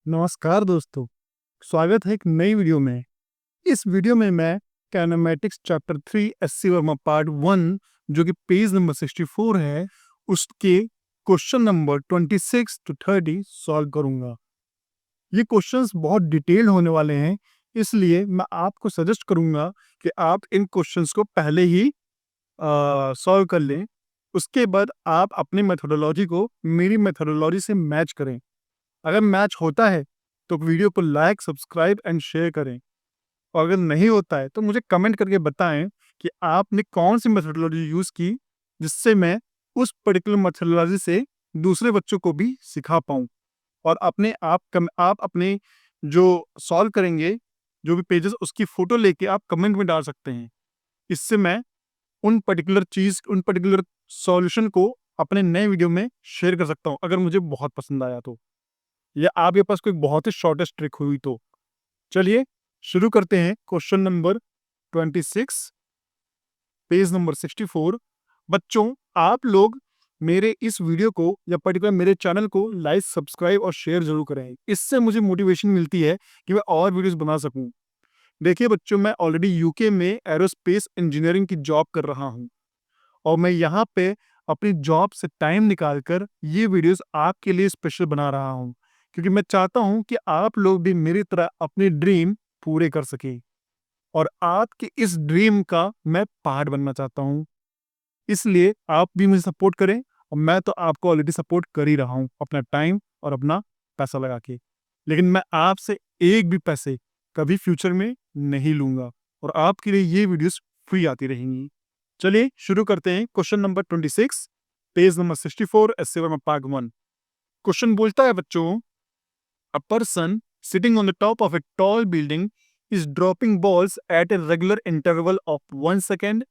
नमस्कार दोस्तों, स्वागत है एक नई वीडियो में। इस वीडियो में मैं kinematics chapter 3 SC Verma part 1 जो कि पेज नंबर 64 है, उसके क्वेश्चन नंबर 26 टू 30 सॉल्व करूंगा। ये क्वेश्चंस बहुत डिटेल होने वाले हैं, इसलिए मैं आपको सजेस्ट करूंगा कि आप इन क्वेश्चंस को पहले ही सॉल्व कर लें। उसके बाद आप अपनी मेथोडोलॉजी को मेरी मेथोडोलॉजी से मैच करें। अगर मैच होता है तो वीडियो को लाइक, सब्सक्राइब एंड शेयर करें, और अगर नहीं होता है तो मुझे कमेंट करके बताएं कि आपने कौन सी मेथोडोलॉजी यूज़ की, जिससे मैं उस पर्टिकुलर मेथोडोलॉजी से दूसरे बच्चों को भी सिखा पाऊँ। और आप अपने जो सॉल्व करेंगे, जो भी पेजेस, उसकी फ़ोटो लेके आप कमेंट में डाल सकते हैं। इससे मैं उन पर्टिकुलर सॉल्यूशन को अपने नए वीडियो में शेयर कर सकता हूँ, अगर मुझे बहुत पसंद आया तो, या आपके पास कोई बहुत ही शॉर्टेस्ट ट्रिक हुई तो। चलिए शुरू करते हैं। Question number 26, page number 64। बच्चों, आप लोग मेरे इस वीडियो को या पर्टिकुलर मेरे चैनल को लाइक, सब्सक्राइब और शेयर जरूर करें। इससे मुझे मोटिवेशन मिलती है कि मैं और वीडियोस बना सकूं। देखिए बच्चों, मैं ऑलरेडी यूके में एरोस्पेस इंजीनियरिंग की जॉब कर रहा हूं, और मैं यहाँ पे अपनी जॉब से टाइम निकालकर ये वीडियोस आपके लिए स्पेशल बना रहा हूँ, क्योंकि मैं चाहता हूँ कि आप लोग भी मेरी तरह अपने ड्रीम पूरे कर सकें, और आपके इस ड्रीम का मैं पार्ट बनना चाहता हूँ। इसलिए आप भी मुझे सपोर्ट करें, और मैं तो आपको ऑलरेडी सपोर्ट कर ही रहा हूँ अपना टाइम और अपना पैसा लगा के। लेकिन मैं आपसे एक भी पैसे कभी फ्यूचर में नहीं लूंगा, और आपके लिए ये वीडियोस फ्री आती रहेंगी। चलिए शुरू करते हैं। Question number 26, page number 64, SA Verma part 1। क्वेश्चन बोलता है बच्चों, a person sitting on the top of a tall building is dropping balls at a regular interval of 1 second.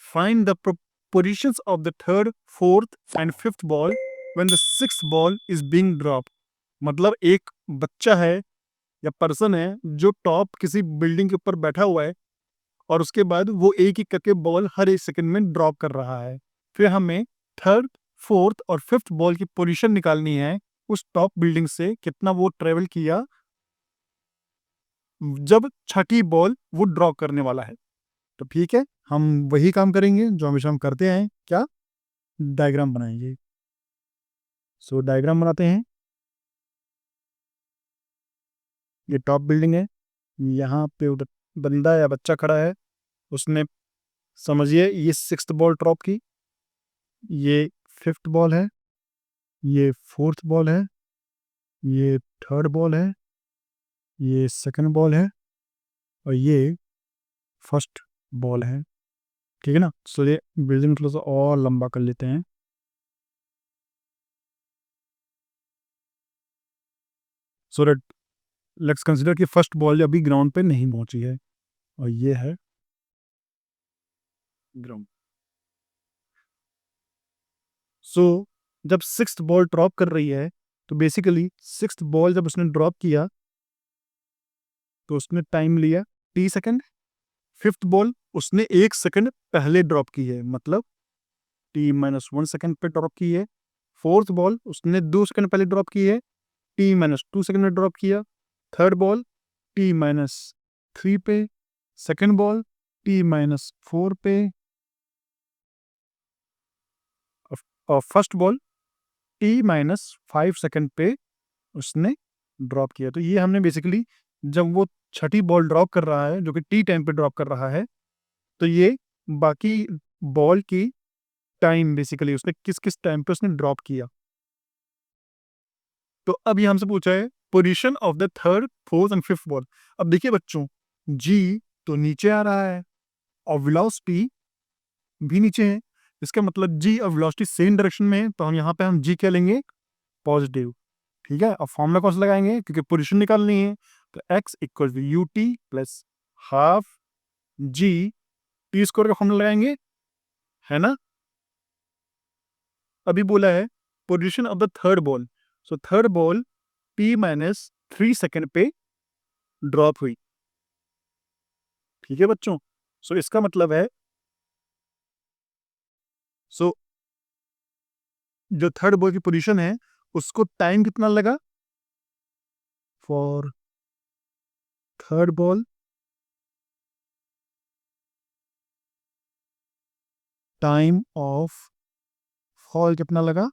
Find the positions of the third, fourth and fifth ball when the sixth ball is being dropped. मतलब एक बच्चा है या person है जो top किसी building के ऊपर बैठा हुआ है, और उसके बाद वो एक एक करके बॉल हर एक सेकंड में ड्रॉप कर रहा है। फिर हमें थर्ड, फोर्थ और फिफ्थ बॉल की पोजीशन निकालनी है, उस टॉप बिल्डिंग से कितना वो ट्रेवल किया जब छठी बॉल वो ड्रॉ करने वाला है। तो ठीक है, हम वही काम करेंगे जो हमेशा हम करते हैं। क्या? डायग्राम बनाएंगे। सो डायग्राम बनाते हैं। ये टॉप बिल्डिंग है, यहाँ पे उधर बंदा या बच्चा खड़ा है, उसने, समझिए, ये सिक्स्थ बॉल ड्रॉप की, ये फिफ्थ बॉल है, ये फोर्थ बॉल है, ये थर्ड बॉल है, ये सेकंड बॉल है, और ये फर्स्ट बॉल है। ठीक है ना? सो ये बिल्डिंग थोड़ा सा और लंबा कर लेते हैं। सो लेट्स कंसिडर कि फर्स्ट बॉल अभी ग्राउंड पे नहीं पहुंची है, और ये है ग्राउंड। सो जब सिक्स्थ बॉल ड्रॉप कर रही है, तो बेसिकली सिक्स्थ बॉल जब उसने ड्रॉप किया तो उसने टाइम लिया t सेकंड। फिफ्थ बॉल उसने 1 सेकंड पहले ड्रॉप की है, मतलब t-1 सेकंड पे ड्रॉप की है। फोर्थ बॉल उसने 2 सेकंड पहले ड्रॉप की है, t-2 सेकंड में ड्रॉप किया। थर्ड बॉल t-3 पे। सेकंड बॉल t-4 पे। और फर्स्ट बॉल t-5 सेकंड पे उसने ड्रॉप किया। तो ये हमने बेसिकली, जब वो छठी बॉल ड्रॉप कर रहा है जो कि टी टाइम पे ड्रॉप कर रहा है, तो ये बाकी बॉल की टाइम, बेसिकली उसने किस किस टाइम पे उसने ड्रॉप किया। तो अब ये हमसे पूछा है position of the third, fourth and fifth ball. अब देखिए बच्चों, जी तो नीचे आ रहा है और वेलोसिटी भी नीचे है। इसका मतलब जी और वेलोसिटी सेम डायरेक्शन में है, तो हम यहाँ पे हम जी क्या लेंगे? पॉजिटिव। ठीक है, अब फॉर्मूला कौन सा लगाएंगे? क्योंकि पोजीशन निकालनी है, तो x equal to u t plus half g t square का फॉर्मूला लगाएंगे, है ना? अभी बोला है position of the third ball, so third ball t-3 second पे ड्रॉप हुई। ठीक है बच्चों, सो इसका मतलब है, सो जो थर्ड बॉल की पोजीशन है उसको टाइम कितना लगा? For third ball time of fall कितना लगा,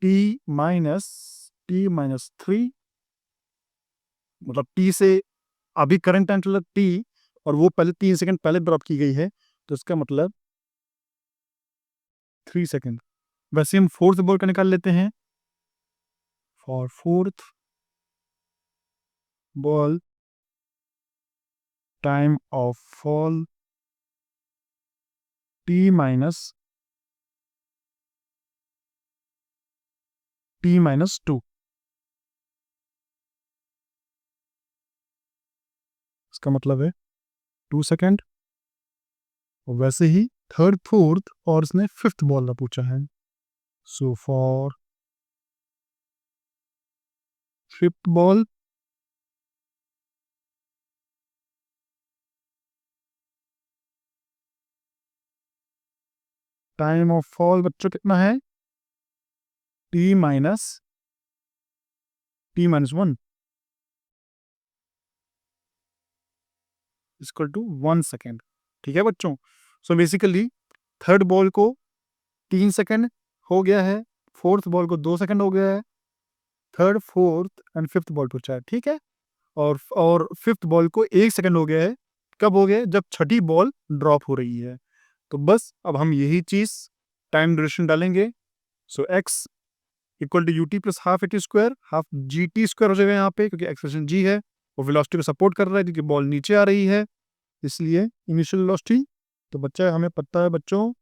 t-3, मतलब t से अभी करंट टाइम चल t और वो पहले 3 सेकंड पहले ड्रॉप की गई है, तो इसका मतलब 3 सेकंड। वैसे हम फोर्थ बॉल का निकाल लेते हैं। For fourth ball time of fall t-2, इसका मतलब है 2 सेकंड। और वैसे ही थर्ड फोर्थ और इसने फिफ्थ बॉल का पूछा है। So for fifth ball time of fall बच्चों कितना है, t-1 इक्वल टू 1 सेकेंड। ठीक है बच्चों। सो बेसिकली थर्ड बॉल को 3 सेकेंड हो गया है, फोर्थ बॉल को 2 सेकेंड हो गया है, third fourth and fifth ball पूछा है। ठीक है। और फिफ्थ बॉल को 1 सेकेंड हो गया है। कब हो गया है, जब छठी बॉल ड्रॉप हो रही है। तो बस अब हम यही चीज टाइम ड्यूरेशन डालेंगे। So x equal to ut plus half a t square, half g t square हो जाएगा यहाँ पे, क्योंकि एक्सप्रेशन जी है वो वेलोसिटी को सपोर्ट कर रहा है क्योंकि बॉल नीचे आ रही है, इसलिए इनिशियल वेलोसिटी। तो बच्चा हमें पता है बच्चों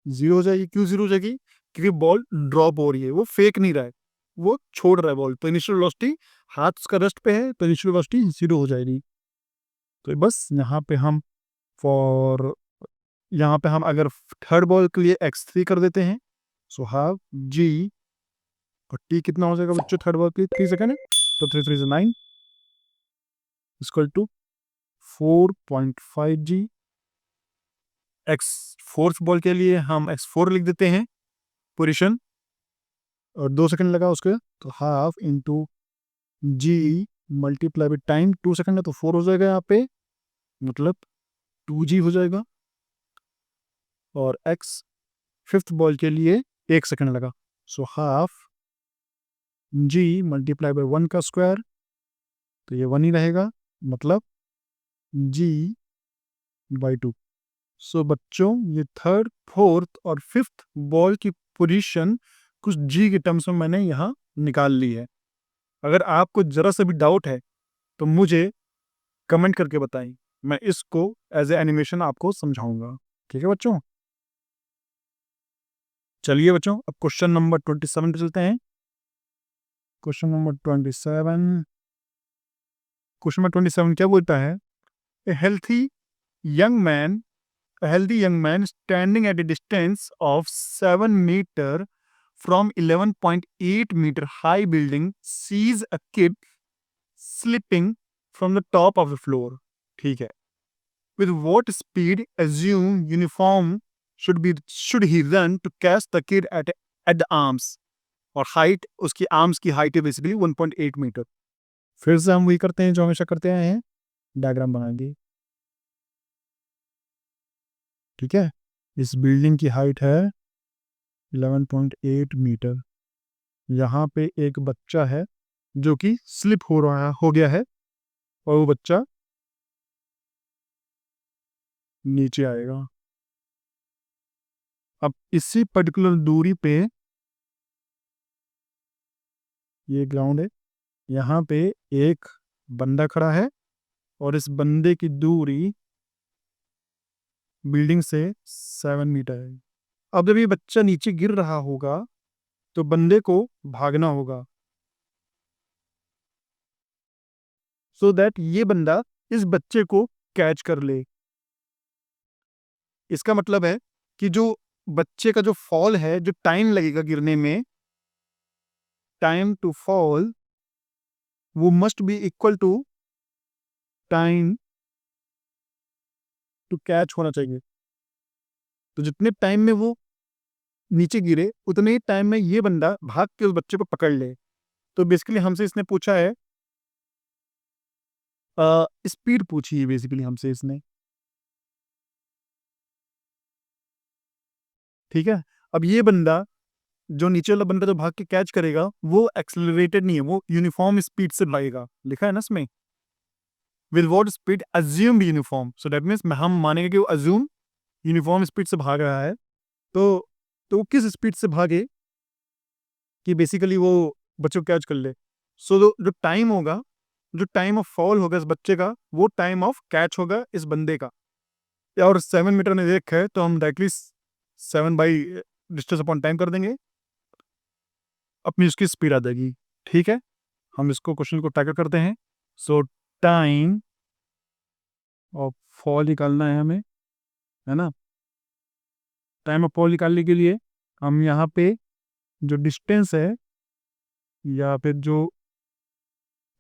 0 हो जाएगी। क्यों 0 हो जाएगी, क्योंकि बॉल ड्रॉप हो रही है, वो फेंक नहीं रहा है, वो छोड़ रहा है बॉल। तो इनिशियल वेलोसिटी हाथ उसका रेस्ट पे है, तो इनिशियल वेलोसिटी 0 हो जाएगी। तो बस यहाँ पे हम अगर थर्ड बॉल के लिए x3 कर देते हैं, सो हाफ जी, और t कितना हो जाएगा बच्चों थर्ड बॉल के लिए, 3 सेकेंड है, तो 3 3 9 equal to 4.5 g। X fourth ball के लिए हम x4 लिख देते हैं पोजिशन, और 2 सेकेंड लगा उसके, तो half into g multiply by time, 2 second है तो 4 हो जाएगा यहाँ पे, मतलब 2g हो जाएगा। और x फिफ्थ बॉल के लिए 1 सेकेंड लगा, so half g multiply by 1 का स्क्वायर, तो ये 1 ही रहेगा, मतलब g बाई 2। सो बच्चों ये थर्ड फोर्थ और फिफ्थ बॉल की पोजीशन कुछ जी के टर्म्स में मैंने यहाँ निकाल ली है। अगर आपको जरा सा भी डाउट है तो मुझे कमेंट करके बताएं, मैं इसको एज ए एनिमेशन आपको समझाऊंगा। ठीक है बच्चों। चलिए बच्चों अब क्वेश्चन नंबर 27 पे चलते हैं। क्वेश्चन नंबर 27, क्वेश्चन नंबर 27 क्या बोलता है, ए healthy young man a healthy young man standing at a distance of 7 meter from 11.8 meter high building sees a kid slipping from the top of the floor. ठीक है। With what speed assume uniform should he run to catch the kid at the arms? और height उसकी arms की height है basically 1.8 metre. फिर से हम वही करते हैं जो हमेशा करते आए हैं, डायग्राम बनाएंगे। ठीक है। इस बिल्डिंग की हाइट है 11.8 मीटर। यहाँ पे एक बच्चा है जो कि स्लिप हो गया है, और वो बच्चा नीचे आएगा। अब इसी पर्टिकुलर दूरी पे ये ग्राउंड है, यहाँ पे एक बंदा खड़ा है, और इस बंदे की दूरी बिल्डिंग से 7 मीटर है। अब जब ये बच्चा नीचे गिर रहा होगा तो बंदे को भागना होगा, सो दैट ये बंदा इस बच्चे को कैच कर ले। इसका मतलब है कि जो बच्चे का जो फॉल है, जो टाइम लगेगा गिरने में, टाइम टू फॉल, वो must be equal to time to catch होना चाहिए। तो जितने टाइम में वो नीचे गिरे उतने ही टाइम में ये बंदा भाग के उस बच्चे को पकड़ ले। तो बेसिकली हमसे इसने पूछा है, स्पीड पूछी है बेसिकली हमसे इसने। ठीक है, अब ये बंदा, जो नीचे वाला बंदा जो भाग के कैच करेगा, वो एक्सेलरेटेड नहीं है, वो यूनिफॉर्म स्पीड से भागेगा, लिखा है ना इसमें, with what speed assume uniform, so that means हम मानेंगे कि वो अज्यूम यूनिफॉर्म स्पीड से भाग रहा है। तो वो किस स्पीड से भागे कि बेसिकली वो बच्चों को कैच कर ले। सो जो टाइम होगा, जो टाइम ऑफ फॉल होगा इस बच्चे का, वो टाइम ऑफ कैच होगा इस बंदे का। और 7 मीटर ने देखा है तो हम directly 7 by distance upon time कर देंगे, अपनी उसकी स्पीड आ जाएगी। ठीक है, हम इसको क्वेश्चन को टैकल करते हैं। सो टाइम ऑफ फॉल निकालना है हमें, है ना। टाइम ऑफ फॉल निकालने के लिए हम यहाँ पे जो डिस्टेंस है या फिर जो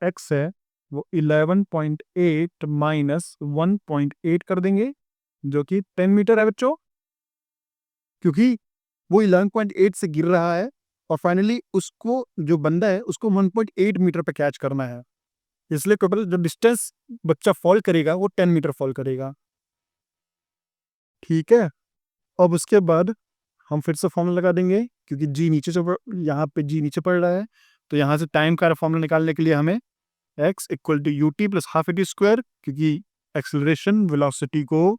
एक्स है वो 11.8 माइनस 1.8 कर देंगे, जो कि 10 मीटर है बच्चों, क्योंकि वो 11.8 से गिर रहा है और फाइनली उसको, जो बंदा है उसको 1.8 मीटर पे कैच करना है, इसलिए टोटल जो डिस्टेंस बच्चा फॉल करेगा वो 10 मीटर फॉल करेगा। ठीक है, अब उसके बाद हम फिर से फॉर्मूला लगा देंगे, क्योंकि जी नीचे से यहाँ पे जी नीचे पड़ रहा है, तो यहाँ से टाइम का फॉर्मूला निकालने के लिए हमें x equal to u t plus half a t square, क्योंकि एक्सेलरेशन वेलोसिटी को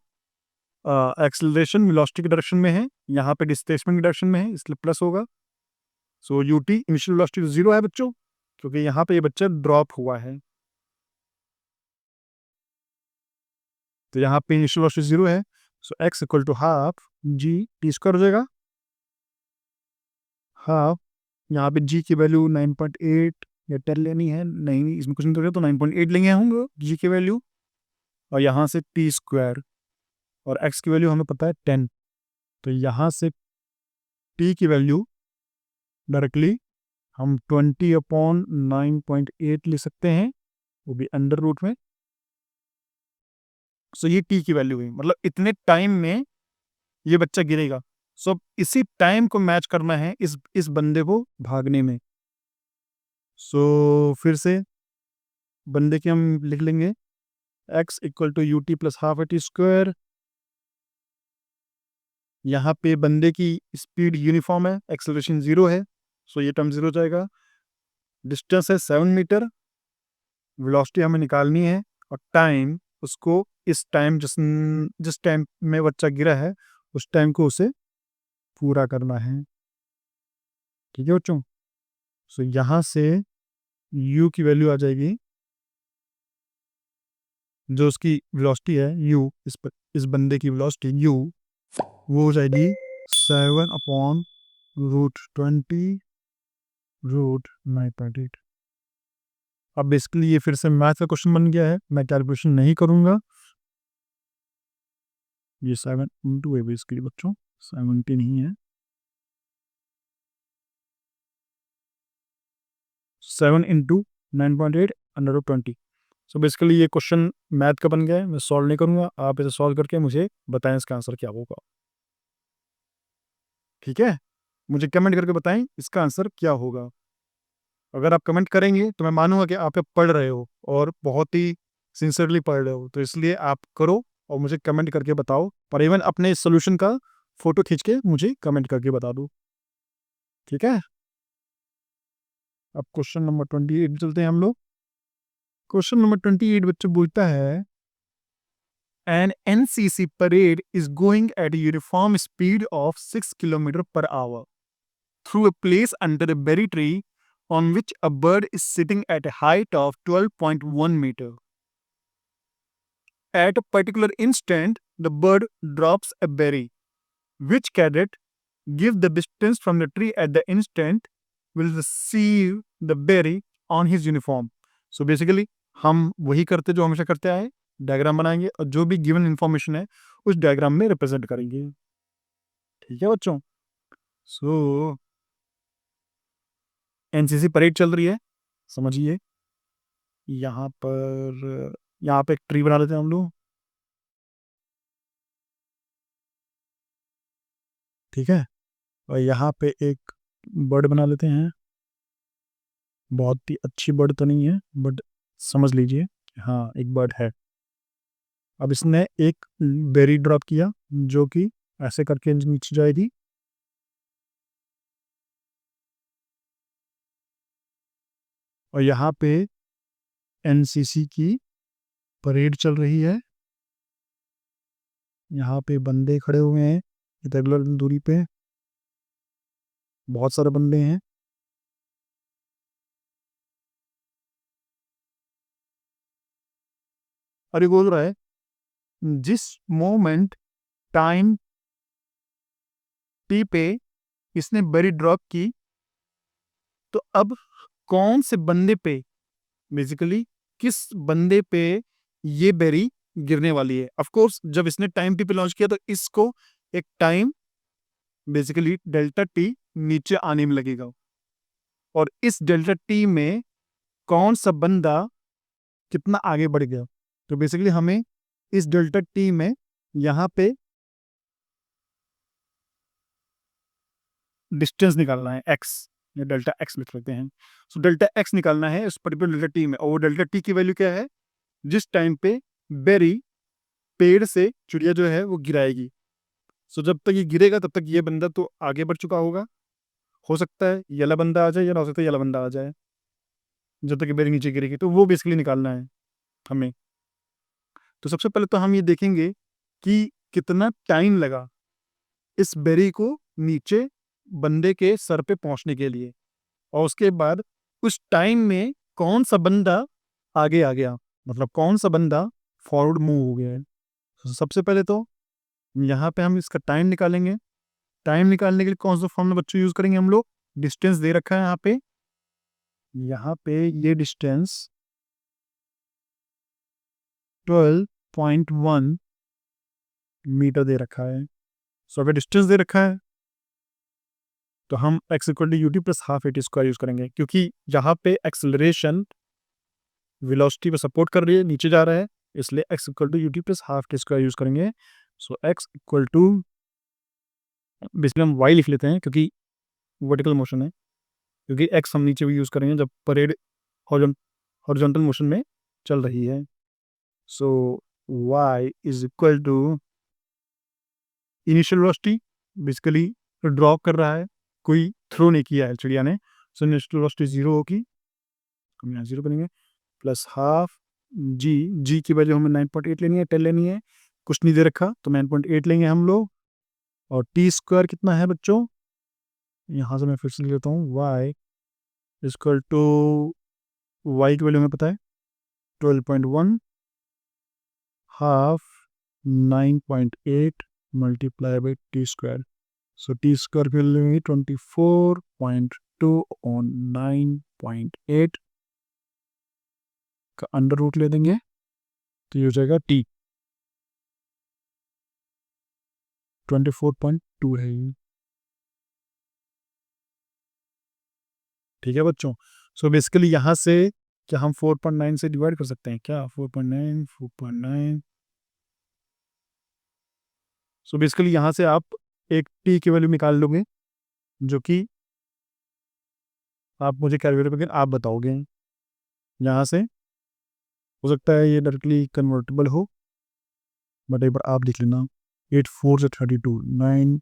एक्सेलरेशन वेलोसिटी के डायरेक्शन में है, यहाँ पे डिस्प्लेसमेंट के डायरेक्शन में है, इसलिए प्लस होगा। So U T initial velocity zero है बच्चों, क्योंकि यहाँ पे ये बच्चा ड्रॉप हुआ है, तो यहाँ पे इनिशियल वेलोसिटी जीरो है। So x equal to half g t square हो जाएगा, हाफ यहाँ पे g की वैल्यू 9.8 या 10 लेनी है, नहीं इसमें कुछ नहीं तो 9.8 लेंगे होंगे g की वैल्यू, और यहाँ से टी स्क्वायर, और x की वैल्यू हमें पता है 10, तो यहाँ से t की वैल्यू डायरेक्टली हम 20/9.8 ले सकते हैं, वो भी अंडर रूट में। सो ये t की वैल्यू है, मतलब इतने टाइम में ये बच्चा गिरेगा। सो इसी टाइम को मैच करना है इस बंदे को भागने में। सो फिर से बंदे की हम लिख लेंगे x equal to u t plus half a t square, यहाँ पे बंदे की स्पीड यूनिफॉर्म है, एक्सेलरेशन जीरो है, सो ये टर्म जीरो हो जाएगा। डिस्टेंस है 7 मीटर, वेलोसिटी हमें निकालनी है, और टाइम उसको इस टाइम जिस टाइम में बच्चा गिरा है उस टाइम को उसे पूरा करना है। ठीक है बच्चों, सो यहाँ से u की वैल्यू आ जाएगी, जो उसकी वेलोसिटी है u, इस बंदे की वेलोसिटी u, वो हो जाएगी 7/√20√9.8। अब बेसिकली ये फिर से मैथ का क्वेश्चन बन गया है, मैं कैलकुलेशन नहीं करूंगा। ये 7 है बेसिकली बच्चों, 70 नहीं है, 7 × 9.8 √20। सो बेसिकली ये क्वेश्चन मैथ का बन गया है, मैं सॉल्व नहीं करूंगा, आप इसे सॉल्व करके मुझे बताएं इसका आंसर क्या होगा। ठीक है, मुझे कमेंट करके बताएं इसका आंसर क्या होगा। अगर आप कमेंट करेंगे तो मैं मानूंगा कि आप पढ़ रहे हो और बहुत ही सिंसियरली पढ़ रहे हो, तो इसलिए आप करो और मुझे कमेंट करके बताओ, और इवन अपने सोल्यूशन का फोटो खींच के मुझे कमेंट करके बता दो। ठीक है, अब क्वेश्चन नंबर 28 चलते हैं हम लोग। क्वेश्चन नंबर 28 बच्चों बोलता है, An NCC parade is going at a uniform speed of 6 km per hour through a place under a berry tree on which a bird is sitting at a height of 12.1 meter. At a particular instant, the bird drops a berry. Which cadet, give the distance from the tree at the instant, will receive the berry on his uniform? So basically, हम वही करते जो हमेशा करते आए, diagram बनाएंगे और जो भी गिवन इंफॉर्मेशन है उस डायग्राम में रिप्रेजेंट करेंगे। ठीक है बच्चों, सो एनसीसी परेड चल रही है, समझिए। यहाँ पे एक ट्री बना लेते हैं हम लोग। ठीक है, और यहाँ पे एक बर्ड बना लेते हैं। बहुत ही अच्छी बर्ड तो नहीं है, बट समझ लीजिए हाँ एक बर्ड है। अब इसने एक बेरी ड्रॉप किया जो कि ऐसे करके नीचे जाएगी, और यहाँ पे एनसीसी की परेड चल रही है। यहाँ पे बंदे खड़े हुए हैं रेगुलर दूरी पे, बहुत सारे बंदे हैं। और ये बोल रहा है जिस मोमेंट टाइम टी पे इसने बेरी ड्रॉप की, तो अब कौन से बंदे पे, बेसिकली किस बंदे पे ये बेरी गिरने वाली है। ऑफ कोर्स जब इसने टाइम टी पे लॉन्च किया तो इसको एक टाइम बेसिकली डेल्टा टी नीचे आने में लगेगा, और इस डेल्टा टी में कौन सा बंदा कितना आगे बढ़ गया। तो बेसिकली हमें इस डेल्टा टी में यहाँ पे डिस्टेंस निकालना है एक्स, या डेल्टा एक्स लिख लेते हैं। सो डेल्टा एक्स निकालना है उस पर्टिकुलर डेल्टा टी में, और वो डेल्टा टी की वैल्यू क्या है, जिस टाइम पे बेरी पेड़ से चिड़िया जो है वो गिराएगी। सो जब तक ये गिरेगा तब तक ये बंदा तो आगे बढ़ चुका होगा। हो सकता है ये वाला बंदा आ जाए या ना हो सकता है ये वाला बंदा आ जाए, जब तक ये बेरी नीचे गिरेगी। तो वो बेसिकली निकालना है हमें। तो सबसे पहले तो हम ये देखेंगे कि कितना टाइम लगा इस बेरी को नीचे बंदे के सर पे पहुंचने के लिए, और उसके बाद उस टाइम में कौन सा बंदा आगे आ गया, मतलब कौन सा बंदा फॉरवर्ड मूव हो गया है। तो सबसे पहले तो यहाँ पे हम इसका टाइम निकालेंगे। टाइम निकालने के लिए कौन सा फॉर्मूला बच्चों यूज करेंगे हम लोग, डिस्टेंस दे रखा है यहाँ पे ये डिस्टेंस 12.1 मीटर दे रखा है। सो अगर डिस्टेंस दे रखा है तो हम x equal to u t plus half a t square use करेंगे, क्योंकि यहाँ पे एक्सेलरेशन वेलोसिटी पे सपोर्ट कर रही है, नीचे जा रहा है, इसलिए x equal to u t plus half t square use करेंगे। So x equal to, basically हम वाई लिख लेते हैं क्योंकि वर्टिकल मोशन है, क्योंकि एक्स हम नीचे भी यूज करेंगे जब परेड हॉरिजॉन्टल मोशन में चल रही है। So Y is equal to initial velocity, basically drop कर रहा है, कोई थ्रो नहीं किया है चिड़िया ने। सो इनिशियल वेलोसिटी जीरो होगी, हम यहाँ जीरो करेंगे, प्लस हाफ जी, जी की वैल्यू हमें 9.8 लेनी है, 10 लेनी है, कुछ नहीं दे रखा तो 9.8 लेंगे हम लोग। और टी स्क्वायर कितना है बच्चों, यहाँ से मैं फिर से ले लेता हूँ, वाई इक्वल टू, वाई की वैल्यू हमें पता है 12.1 half 9.8 multiply by T square. So T square की वैल्यू 24.2 ऑन 9.8 का अंडर रूट ले देंगे, तो ये हो जाएगा टी 24.2 है ये। ठीक है बच्चों। सो बेसिकली यहाँ से क्या हम 4.9 से डिवाइड कर सकते हैं क्या, 4.9 4.9। सो बेसिकली यहाँ से आप एक टी की वैल्यू निकाल लोगे, जो कि आप मुझे कैलकुलेटर करके आप बताओगे। यहाँ से हो सकता है ये डायरेक्टली कन्वर्टेबल हो, बट एक बार आप देख लेना। 8 4 से 32, 9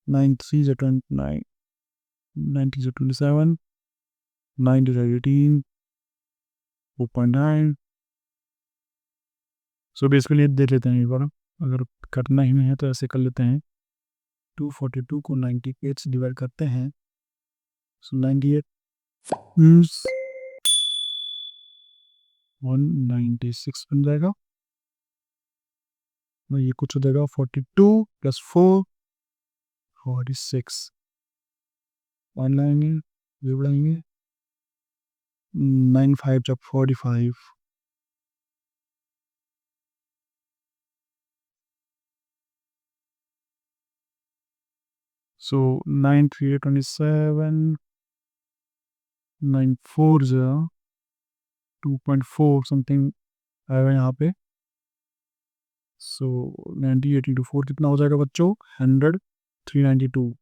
9 3 से 29, 90 से 27, 9 से 18, 4.9। सो बेसिकली ये देख लेते हैं एक बार, अगर करना ही नहीं है तो ऐसे कर लेते हैं। 242 को 98 से डिवाइड करते हैं, सो 98 196 बन जाएगा। ये कुछ हो जाएगा 42 प्लस 4 46, वन लाएंगे, ये बढ़ाएंगे, 9 5 जब 45, सो 9 3 27, 9 4 2.4 समथिंग आएगा यहाँ पे। सो 90 80 टू 4 कितना हो जाएगा बच्चों, 100 392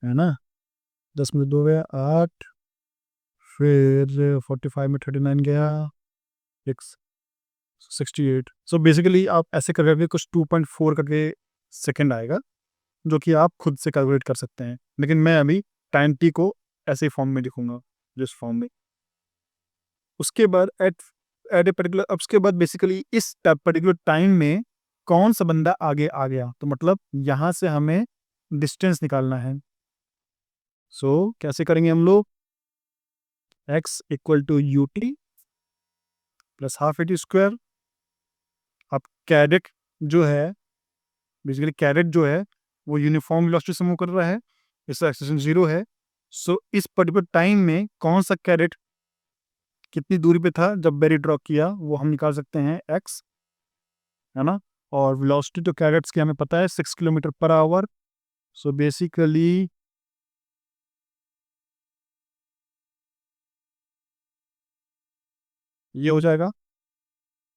है ना। 10 में 2 गया 8, फिर 45 में 39 गया 68। सो बेसिकली आप ऐसे करोगे कुछ 2.4 करके सेकंड आएगा, जो कि आप खुद से कैलकुलेट कर सकते हैं, लेकिन मैं अभी टाइम टी को ऐसे फॉर्म में लिखूंगा, जिस फॉर्म में। उसके बाद एट एट ए पर्टिकुलर, उसके बाद बेसिकली इस पर्टिकुलर टाइम में कौन सा बंदा आगे आ गया, तो मतलब यहां से हमें डिस्टेंस निकालना है। सो कैसे करेंगे हम लोग, x equal to u t plus half a t square. अब कैरेट जो है, बेसिकली कैरेट जो है वो यूनिफॉर्म वेलोसिटी से मूव कर रहा है, इसका एक्सेलेरेशन 0 है। सो इस पर्टिकुलर टाइम में कौन सा कैरेट कितनी दूरी पे था जब बेरी ड्रॉ किया, वो हम निकाल सकते हैं x, है ना। और वेलोसिटी तो कैरेट्स की हमें पता है 6 किलोमीटर पर आवर। सो बेसिकली ये हो जाएगा,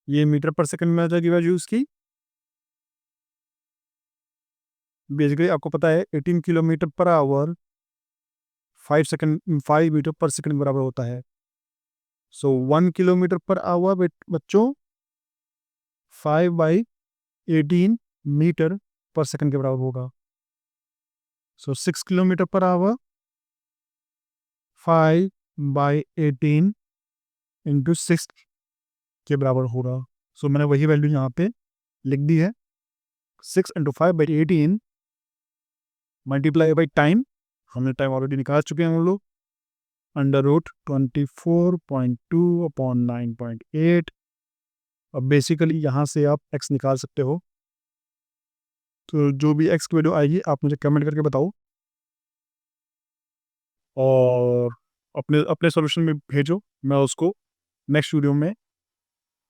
ये मीटर पर सेकंड में आ जाएगी वैल्यू उसकी। बेसिकली आपको पता है 18 किलोमीटर पर आवर 5 मीटर पर सेकंड बराबर होता है। सो 1 किलोमीटर पर आवर बच्चों 5/18 मीटर पर सेकंड के बराबर होगा। सो 6 किलोमीटर पर आवर 5/18 इंटू 6 के बराबर होगा। सो मैंने वही वैल्यू यहाँ पे लिख दी है, 6 इंटू 5/18 मल्टीप्लाई बाई टाइम, हमने टाइम ऑलरेडी निकाल चुके हैं हम लोग, अंडर रूट 24.2 अपॉन 9.8। अब बेसिकली यहाँ से आप x निकाल सकते हो, तो जो भी x की वैल्यू आएगी आप मुझे कमेंट करके बताओ, और अपने अपने सॉल्यूशन में भेजो, मैं उसको नेक्स्ट वीडियो में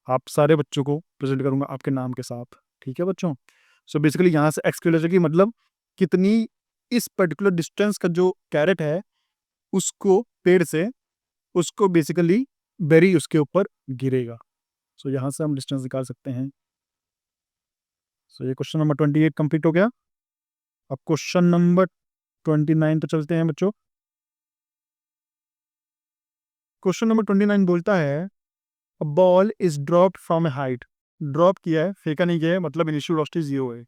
आप सारे बच्चों को प्रेजेंट करूंगा आपके नाम के साथ। ठीक है बच्चों। सो बेसिकली यहाँ से x की वैल्यू की मतलब कितनी इस पर्टिकुलर डिस्टेंस का जो कैरेट है उसको पेड़ से, उसको बेसिकली बेरी उसके ऊपर गिरेगा। सो यहाँ से हम डिस्टेंस निकाल सकते हैं। सो ये क्वेश्चन नंबर 28 कंप्लीट हो गया। अब क्वेश्चन नंबर 29 तो चलते हैं बच्चों। क्वेश्चन नंबर 29 बोलता है a ball is dropped from a height. Drop किया है, फेंका नहीं गया है, मतलब इनिशियल वेलोसिटी 0 है।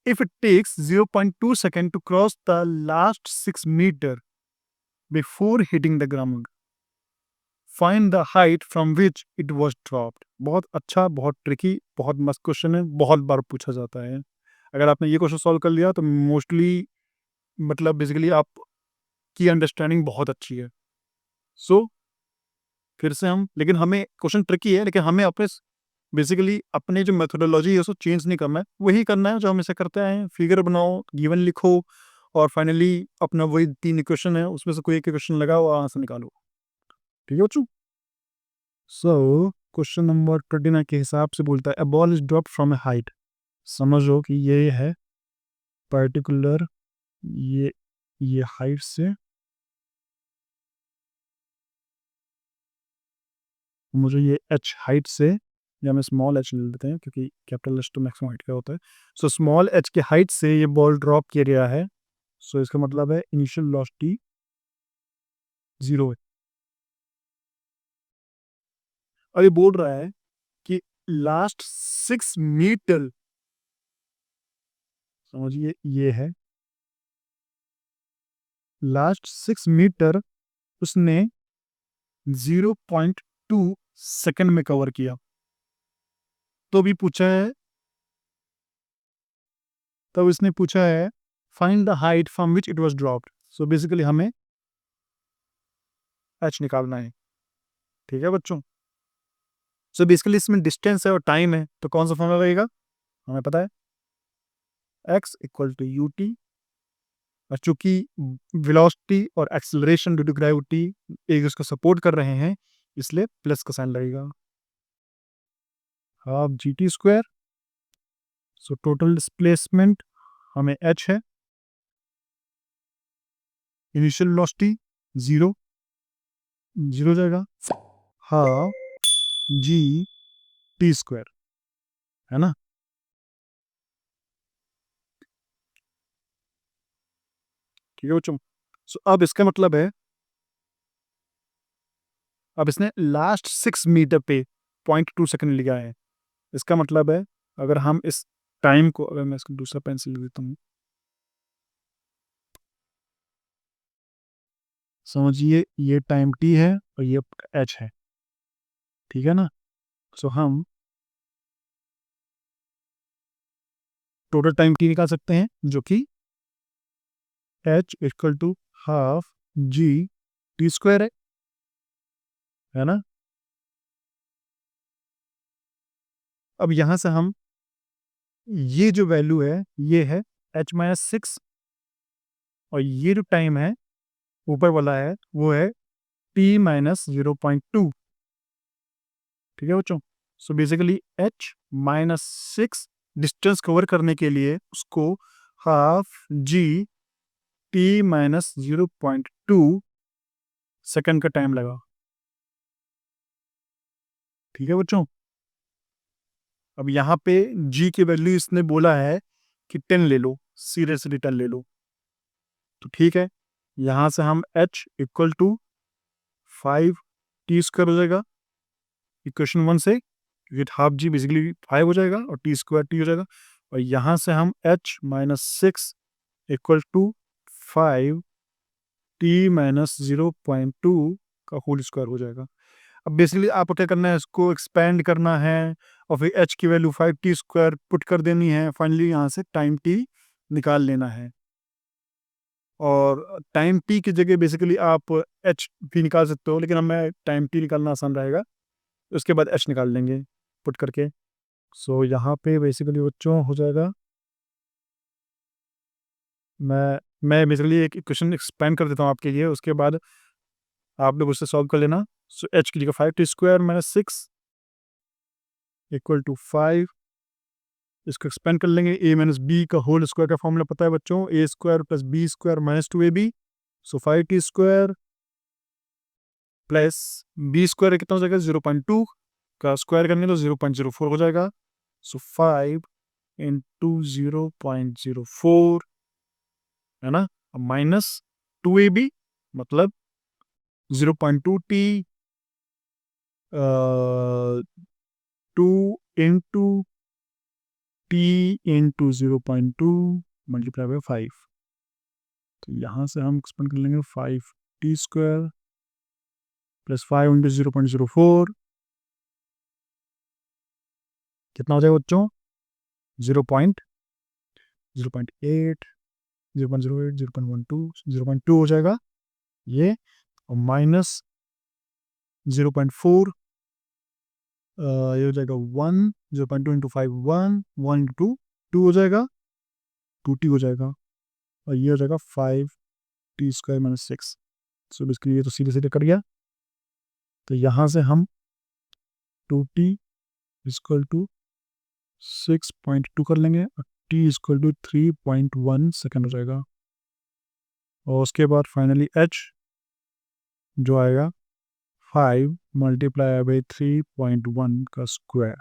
If it takes 0.2 second to cross the last 6 metre before hitting the ground, find the height from which it was dropped. बहुत अच्छा, बहुत ट्रिकी, बहुत मस्त क्वेश्चन है, बहुत बार पूछा जाता है। अगर आपने ये क्वेश्चन सॉल्व कर लिया तो मोस्टली मतलब बेसिकली आपकी अंडरस्टैंडिंग बहुत अच्छी है। सो फिर से हम, लेकिन हमें क्वेश्चन ट्रिकी है, लेकिन हमें अपने बेसिकली अपने जो मेथोडोलॉजी है उसको चेंज नहीं करना है, वही करना है जो हम ऐसे करते हैं। फिगर बनाओ, गिवन लिखो, और फाइनली अपना वही 3 इक्वेशन है उसमें से कोई एक इक्वेशन लगाओ और आंसर निकालो। ठीक है बच्चों। सो क्वेश्चन नंबर 29 के हिसाब से बोलता है a ball is drop from a height. समझो कि ये है पर्टिकुलर, ये हाइट से, मुझे ये एच हाइट से, या मैं स्मॉल एच ले लेते हैं क्योंकि कैपिटल एच तो मैक्सिमम हाइट का होता है। सो स्मॉल एच के हाइट से ये बॉल ड्रॉप किया गया है। सो इसका मतलब है इनिशियल वेलोसिटी 0 है। और ये बोल रहा है कि लास्ट 6 मीटर, समझिए ये है लास्ट 6 मीटर उसने 0.2 सेकंड में कवर किया। तो भी पूछा है, तब इसने पूछा है find the height from which it was dropped. So basically हमें एच निकालना है। ठीक है बच्चों। सो बेसिकली इसमें डिस्टेंस है और टाइम है, तो कौन सा फॉर्मूला लगेगा, हमें पता है x equal to u t, और चूंकि वेलोसिटी और एक्सेलरेशन ड्यू टू ग्रेविटी एक उसको सपोर्ट कर रहे हैं, इसलिए प्लस का साइन लगेगा, half g t square. So total displacement हमें h है, इनिशियल वेलोसिटी 0 0 जाएगा, हाफ जी टी स्क्वायर, है ना। ठीक है बच्चों। सो अब इसका मतलब है, अब इसने लास्ट 6 मीटर पे 0.2 सेकंड लिया है। इसका मतलब है अगर हम इस टाइम को, अगर मैं इसको दूसरा पेंसिल देता हूँ, समझिए ये टाइम टी है और ये एच है, ठीक है ना। सो हम टोटल टाइम टी निकाल सकते हैं जो कि h equal to half g t square है ना। अब यहां से हम ये जो वैल्यू है ये है h-6, और ये जो टाइम है ऊपर वाला है वो है t-0.2, ठीक है बच्चों। So basically h-6 distance cover करने के लिए उसको हाफ जी t-0.2 सेकंड का टाइम लगा, ठीक है बच्चों। अब यहाँ पे g की वैल्यू इसने बोला है कि 10 ले लो, सीरियसली 10 ले लो, तो ठीक है। यहाँ से हम h इक्वल टू 5t² हो जाएगा इक्वेशन 1 से, क्योंकि हाफ जी बेसिकली 5 हो जाएगा और t² t हो जाएगा। और यहाँ से हम h-6 इक्वल टू 5t-0.2 का होल स्क्वायर हो जाएगा। अब बेसिकली आपको क्या करना है, इसको एक्सपेंड करना है और फिर h की वैल्यू 5t² पुट कर देनी है। फाइनली यहाँ से टाइम t निकाल लेना है, और टाइम t की जगह बेसिकली आप h भी निकाल सकते हो, लेकिन हमें टाइम t निकालना आसान रहेगा, उसके बाद h निकाल लेंगे पुट करके। सो यहाँ पे बेसिकली बच्चों हो जाएगा, मैं बेसिकली एक इक्वेशन एक्सपेंड कर देता हूँ आपके लिए, उसके बाद आप लोग उससे सॉल्व कर लेना। सो h की जगह 5t² - 6 इक्वल टू 5, इसको एक्सपेंड कर लेंगे, a-b का होल स्क्वायर का फॉर्मूला पता है बच्चों, a² + b² - 2ab। सो 5t² प्लस b² कितना हो जाएगा, 0.2 का स्क्वायर करेंगे तो 0.04 हो जाएगा। सो 5 इंटू 0.04 है ना, माइनस 2ab मतलब 0.2t 2 into t into 0.2 multiply by 5। तो यहाँ से हम एक्सपेंड कर लेंगे 5t² प्लस 5 इंटू 0.04 कितना हो जाएगा बच्चों, 0.08 0.08 0.12 हो जाएगा ये, और माइनस 0.4 ये हो जाएगा 1, 0.2 इंटू 5 1, 1 इंटू 2 हो जाएगा 2t हो जाएगा, और ये हो जाएगा 5t² - 6। सो बेसिकली ये तो सीधे सीधे कट गया, तो यहाँ से हम 2t इक्वल टू 6.2 कर लेंगे और t इक्वल टू 3.1 सेकेंड हो जाएगा, और उसके बाद फाइनली h जो आएगा 5 मल्टीप्लाई बाई 3.1 का स्क्वायर,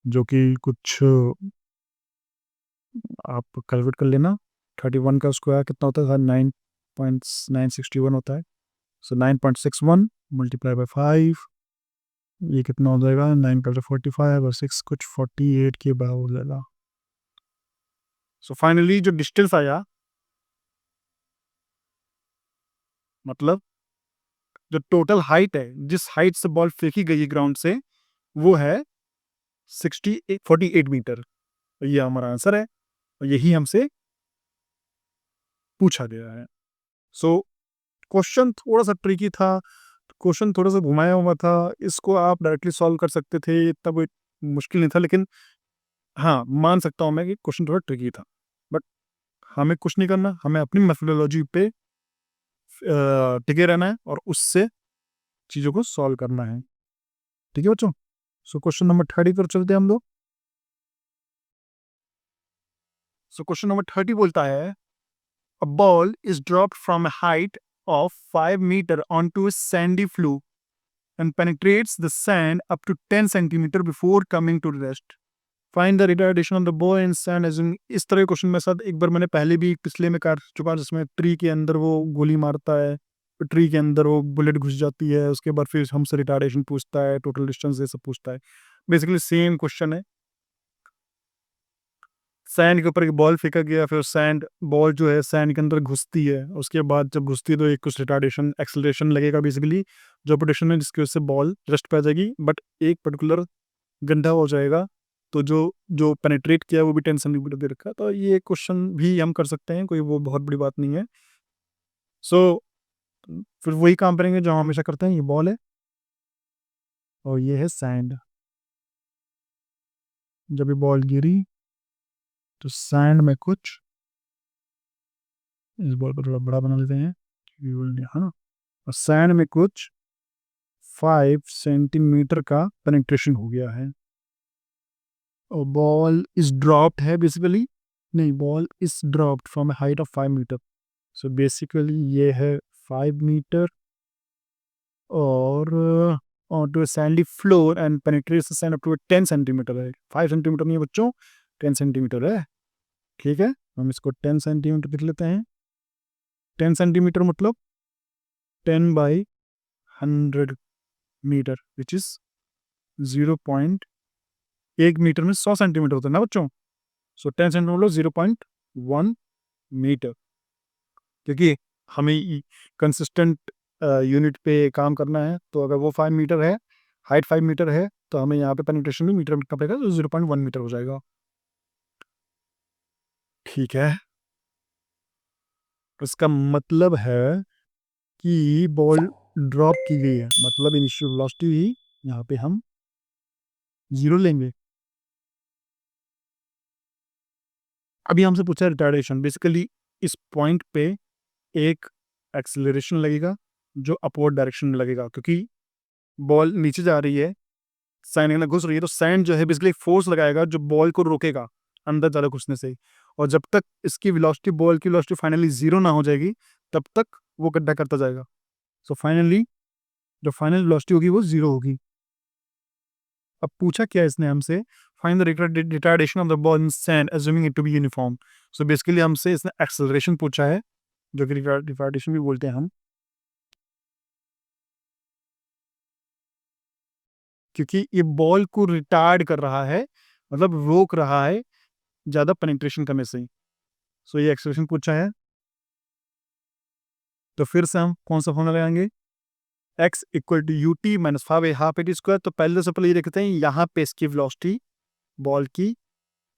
जो कि कुछ आप कैलकुलेट कर लेना। 31 का स्क्वायर कितना होता है, 9.961 होता है। सो 9.61 मल्टीप्लाई बाई 5, ये कितना हो जाएगा, 9 का 45 और 6 कुछ 48 के बराबर हो जाएगा। सो फाइनली जो डिस्टेंस आया, मतलब जो टोटल हाइट है, जिस हाइट से बॉल फेंकी गई है ग्राउंड से, वो है 48 मीटर। ये हमारा आंसर है और यही हमसे पूछा गया है। सो क्वेश्चन थोड़ा सा ट्रिकी था, क्वेश्चन थोड़ा सा घुमाया हुआ था, इसको आप डायरेक्टली सॉल्व कर सकते थे, इतना कोई मुश्किल नहीं था, लेकिन हाँ मान सकता हूँ मैं कि क्वेश्चन थोड़ा ट्रिकी था। बट हमें कुछ नहीं करना, हमें अपनी मेथोडोलॉजी पे टिके रहना है और उससे चीज़ों को सॉल्व करना है, ठीक है बच्चों। सो क्वेश्चन नंबर 30 पर चलते हैं हम लोग। सो क्वेश्चन नंबर 30 बोलता है, a ball is dropped from a height of 5 metre onto a sandy flue and penetrates the sand up to 10 centimeter before coming to rest. Find the retardation of the ball in sand assuming, इस तरह के question मेरे साथ एक बार मैंने पहले भी पिछले में कर चुका, जिसमें ट्री के अंदर वो गोली मारता है, ट्री के अंदर वो बुलेट घुस जाती है, उसके बाद फिर हमसे रिटार्डेशन पूछता है, टोटल डिस्टेंस ये सब पूछता है। बेसिकली सेम क्वेश्चन है। सैंड के ऊपर एक बॉल फेंका गया, फिर सैंड बॉल जो है सैंड के अंदर घुसती है, उसके बाद जब घुसती है तो एक कुछ रिटार्डेशन एक्सेलरेशन लगेगा बेसिकली, जो पोटेंशियल है जिसकी वजह से बॉल रेस्ट पे आ जाएगी, बट एक पर्टिकुलर गड्ढा हो जाएगा, तो जो जो पेनिट्रेट किया वो भी 10 सेंटीमीटर दे रखा है, तो ये क्वेश्चन भी हम कर सकते हैं, कोई वो बहुत बड़ी बात नहीं है। सो फिर वही काम करेंगे जो हम हमेशा करते हैं, ये बॉल है और ये है सैंड। जब ये बॉल गिरी तो सैंड में कुछ, इस बॉल को थोड़ा बड़ा बना लेते हैं, है ना, और सैंड में कुछ 5 सेंटीमीटर का पेनिट्रेशन हो गया है, और बॉल इज ड्रॉप्ड है बेसिकली, नहीं, ball is dropped from a height of 5 metre. So basically ये है 5 मीटर, और to sandy floor and penetrates the sand up to 10 centimetre है, 5 सेंटीमीटर नहीं है बच्चों, 10 सेंटीमीटर है। ठीक है, हम इसको 10 सेंटीमीटर लिख लेते हैं। 10 सेंटीमीटर मतलब 10/100 मीटर, विच इज 0.1 मीटर में 100 सेंटीमीटर होता है ना बच्चों। सो 10 सेंटीमीटर मतलब 0.1 मीटर, क्योंकि हमें कंसिस्टेंट यूनिट पे काम करना है, तो अगर वो 5 मीटर है, हाइट 5 मीटर है, तो हमें यहाँ पे पेनिट्रेशन भी मीटर में करना पड़ेगा, तो 0.1 मीटर हो जाएगा। ठीक है, इसका मतलब है कि बॉल ड्रॉप की गई है, मतलब इनिशियल वेलोसिटी ही यहाँ पे हम 0 लेंगे। अभी हमसे पूछा है रिटार्डेशन, बेसिकली इस पॉइंट पे एक एक्सेलरेशन लगेगा जो अपवर्ड डायरेक्शन में लगेगा, क्योंकि बॉल नीचे जा रही है, सैंड के अंदर घुस रही है, तो सैंड जो है बेसिकली फोर्स लगाएगा जो बॉल को रोकेगा अंदर ज़्यादा घुसने से, और जब तक इसकी वेलोसिटी, बॉल की वेलोसिटी फाइनली 0 ना हो जाएगी, तब तक वो गड्ढा करता जाएगा। सो फाइनली जो फाइनल वेलोसिटी होगी वो 0 होगी। अब पूछा क्या इसने हमसे, find the retardation of the ball in sand assuming it to be uniform. So basically हमसे इसने एक्सेलरेशन पूछा है, जो कि रिटार्डेशन भी बोलते हैं हम, क्योंकि ये बॉल को रिटार्ड कर रहा है, मतलब रोक रहा है ज़्यादा पेनिट्रेशन करने से। सो ये एक्सेलरेशन पूछा है, तो फिर से हम कौन सा फॉर्मूला लगाएंगे, x equal to u t minus 5 तो पहले से पहले ये देखते हैं यहाँ पे इसकी वेलोसिटी बॉल की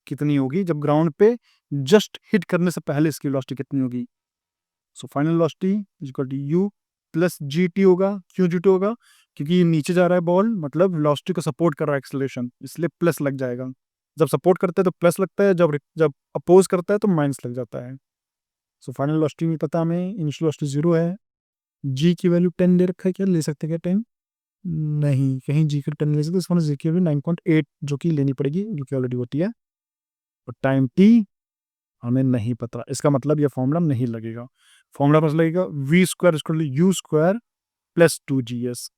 कितनी होगी, जब ग्राउंड पे जस्ट हिट करने से पहले इसकी वेलोसिटी कितनी होगी। So final velocity equal to u plus g t होगा। क्यों जी टी होगा, क्योंकि ये नीचे जा रहा है बॉल, मतलब वेलोसिटी को सपोर्ट कर रहा है एक्सेलरेशन, इसलिए प्लस लग जाएगा। जब सपोर्ट करता है तो प्लस लगता है, जब जब अपोज करता है तो माइनस लग जाता है। सो फाइनल वेलोसिटी नहीं पता हमें, इनिशियल वेलोसिटी 0 है, जी की वैल्यू 10 दे रखा है, क्या ले सकते हैं क्या 10, नहीं, कहीं जी की 10 ले सकते, इसमें जी की वैल्यू 9.8 जो कि लेनी पड़ेगी, जो कि ऑलरेडी होती है, और टाइम टी हमें नहीं पता, इसका मतलब ये फॉर्मूला नहीं लगेगा। फॉर्मूला बस लगेगा v square equal u square plus 2GS।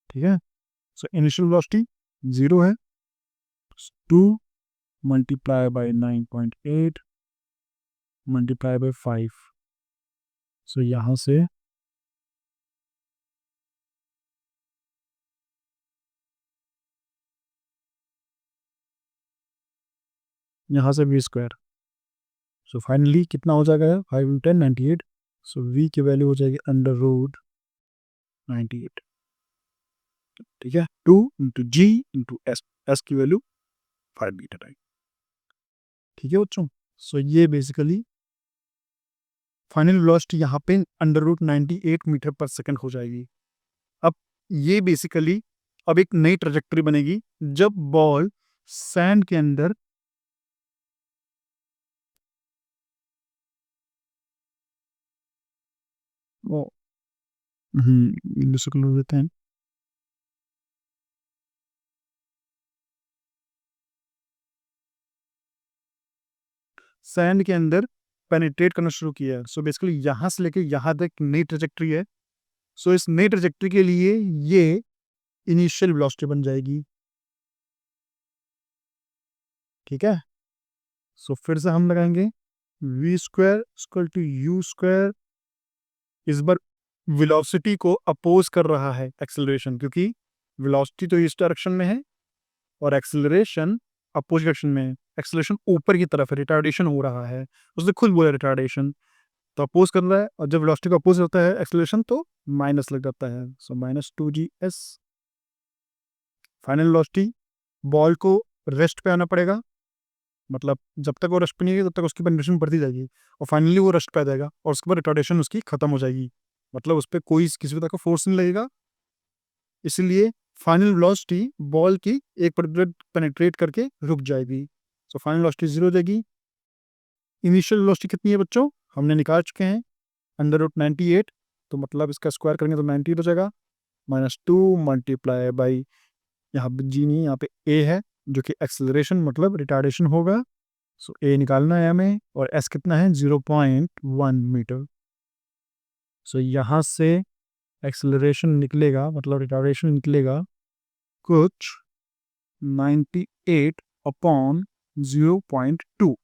ठीक है, सो इनिशियल वेलोसिटी 0 है, 2 multiply by 9.8 multiply by 5, so यहाँ से वी स्क्वायर, सो फाइनली कितना हो जाएगा, 5 × 10 98, सो वी की वैल्यू हो जाएगी अंडर रूट 98। ठीक है, 2 × G × S, S की वैल्यू 5 मीटर है। ठीक है बच्चों, सो ये बेसिकली फाइनल वेलोसिटी यहाँ पे अंडर रूट 98 मीटर पर सेकंड हो जाएगी। अब ये बेसिकली अब एक नई ट्रेजेक्टरी बनेगी जब बॉल सैंड के अंदर वो देते हैं, सैंड के अंदर पेनिट्रेट करना शुरू किया है। सो बेसिकली यहाँ से लेके यहाँ तक नई ट्रेजेक्टरी है। सो इस नई ट्रेजेक्टरी के लिए ये इनिशियल वेलोसिटी बन जाएगी। ठीक है, सो फिर से हम लगाएंगे v square equal to u square. इस बार वेलोसिटी को अपोज कर रहा है एक्सेलरेशन, क्योंकि वेलोसिटी तो इस डायरेक्शन में है और एक्सेलरेशन अपोज डायरेक्शन में है। एक्सेलरेशन ऊपर की तरफ है, रिटार्डेशन हो रहा है, उसने खुद बोला रिटार्डेशन, तो अपोज कर रहा है। और जब वेलोसिटी को अपोज होता है एक्सेलरेशन तो माइनस लग जाता है, सो -2gs। फाइनल वेलोसिटी, बॉल को रेस्ट पे आना पड़ेगा, मतलब जब तक वो रेस्ट पे नहीं आएगी तब तक उसकी पेनिट्रेशन बढ़ती जाएगी और फाइनली वो रेस्ट पे आ जाएगा और उसके बाद रिटार्डेशन उसकी खत्म हो जाएगी, मतलब उस पर कोई किसी भी तरह का फोर्स नहीं लगेगा। इसलिए फाइनल वेलोसिटी बॉल की एक पर्टिकुलर पेनिट्रेट करके रुक जाएगी, सो फाइनल वेलोसिटी 0 हो जाएगी। इनिशियल वेलोसिटी कितनी है बच्चों, हमने निकाल चुके हैं, √98, तो मतलब इसका स्क्वायर करेंगे तो 98 हो जाएगा, -2 मल्टीप्लाई बाई, यहाँ पे जी नहीं, यहाँ पे ए है जो कि एक्सेलरेशन मतलब रिटार्डेशन होगा, सो ए निकालना है हमें, और एस कितना है 0.1 मीटर। सो यहाँ से एक्सेलरेशन निकलेगा, मतलब रिटार्डेशन निकलेगा कुछ 98/0.2।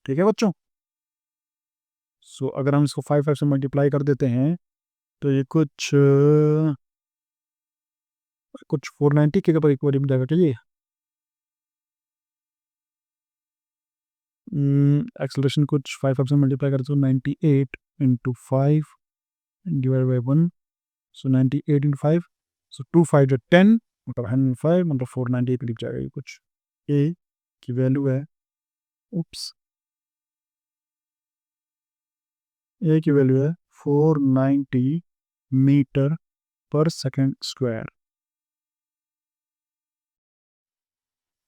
ठीक है बच्चों, सो अगर हम इसको 5 से मल्टीप्लाई कर देते हैं तो ये कुछ 490 के ऊपर एक बार जाएगा। चलिए, एक्सेलरेशन कुछ 5 से मल्टीप्लाई करते तो 98 into 5 divide by 1, so 98 into 5, सो 2 5 10, मतलब 105, मतलब 490 करीब जाएगा ये कुछ। ए की वैल्यू है, उप्स, ए की वैल्यू है 490 मीटर पर सेकेंड स्क्वायर।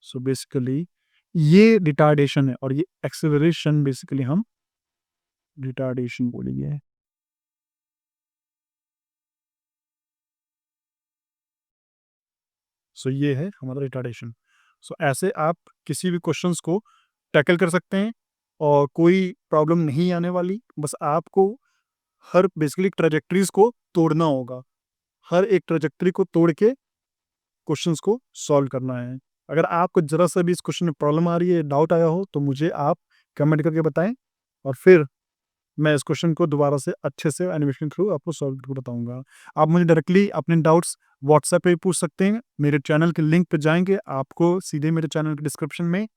सो बेसिकली ये रिटार्डेशन है और ये एक्सेलरेशन बेसिकली हम रिटार्डेशन बोलेंगे। सो ये है हमारा रिटार्डेशन। सो ऐसे आप किसी भी क्वेश्चंस को टैकल कर सकते हैं और कोई प्रॉब्लम नहीं आने वाली, बस आपको हर बेसिकली ट्रेजेक्टरीज को तोड़ना होगा, हर एक ट्रेजेक्टरी को तोड़ के क्वेश्चंस को सॉल्व करना है। अगर आपको जरा सा भी इस क्वेश्चन में प्रॉब्लम आ रही है, डाउट आया हो, तो मुझे आप कमेंट करके बताएं और फिर मैं इस क्वेश्चन को दोबारा से अच्छे से एनिमेशन के थ्रू आपको सॉल्व करके बताऊंगा। आप मुझे डायरेक्टली अपने डाउट्स व्हाट्सएप पे पूछ सकते हैं, मेरे चैनल के लिंक पे जाएंगे, आपको सीधे मेरे चैनल के डिस्क्रिप्शन में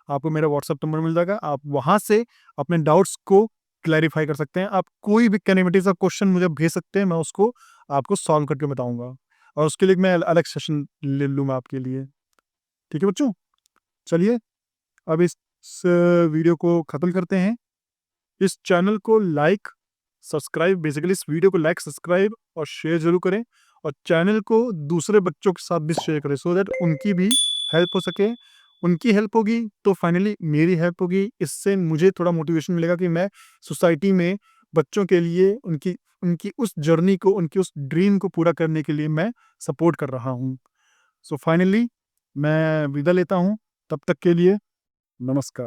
आपको मेरा व्हाट्सएप नंबर मिल जाएगा, आप वहां से अपने डाउट्स को क्लैरिफाई कर सकते हैं। आप कोई भी कैनेमेटिक्स का क्वेश्चन मुझे भेज सकते हैं, मैं उसको आपको सॉल्व करके बताऊंगा और उसके लिए मैं अलग सेशन ले लूँगा आपके लिए। ठीक है बच्चों, चलिए अब इस वीडियो को ख़त्म करते हैं। इस चैनल को लाइक सब्सक्राइब, बेसिकली इस वीडियो को लाइक सब्सक्राइब और शेयर जरूर करें और चैनल को दूसरे बच्चों के साथ भी शेयर करें, सो दैट उनकी भी हेल्प हो सके। उनकी हेल्प होगी तो फाइनली मेरी हेल्प होगी, इससे मुझे थोड़ा मोटिवेशन मिलेगा कि मैं सोसाइटी में बच्चों के लिए उनकी उनकी उस जर्नी को, उनकी उस ड्रीम को पूरा करने के लिए मैं सपोर्ट कर रहा हूँ। सो फाइनली मैं विदा लेता हूँ, तब तक के लिए नमस्कार।